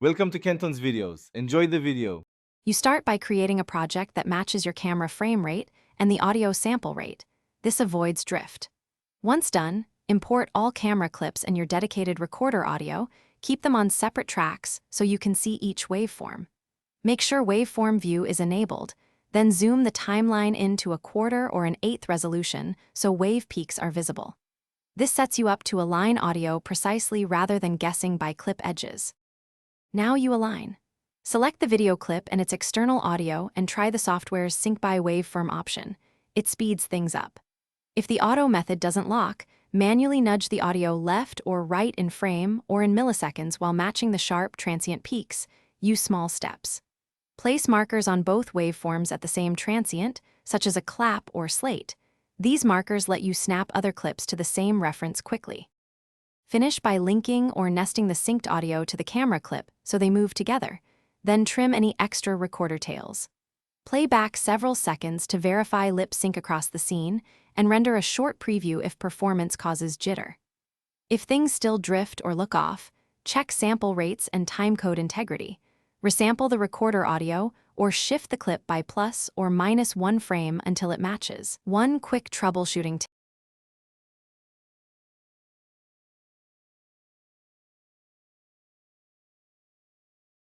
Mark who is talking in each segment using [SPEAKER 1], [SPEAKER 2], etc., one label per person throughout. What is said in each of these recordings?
[SPEAKER 1] Welcome to Kenton's videos. Enjoy the video.
[SPEAKER 2] You start by creating a project that matches your camera frame rate and the audio sample rate. This avoids drift. Once done, import all camera clips and your dedicated recorder audio, keep them on separate tracks so you can see each waveform. Make sure waveform view is enabled, then zoom the timeline into a 1/4 or an 1/8 resolution so wave peaks are visible. This sets you up to align audio precisely rather than guessing by clip edges. Now you align. Select the video clip and its external audio and try the software's Sync by Waveform option. It speeds things up. If the auto method doesn't lock, manually nudge the audio left or right in frame or in milliseconds while matching the sharp, transient peaks. Use small steps. Place markers on both waveforms at the same transient, such as a clap or slate. These markers let you snap other clips to the same reference quickly. Finish by linking or nesting the synced audio to the camera clip so they move together. Then trim any extra recorder tails. Play back several seconds to verify lip sync across the scene and render a short preview if performance causes jitter. If things still drift or look off, check sample rates and timecode integrity. Resample the recorder audio or shift the clip by plus or minus 1 frame until it matches. One quick troubleshooting tip.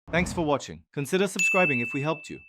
[SPEAKER 1] Thanks for watching. Consider subscribing if we helped you.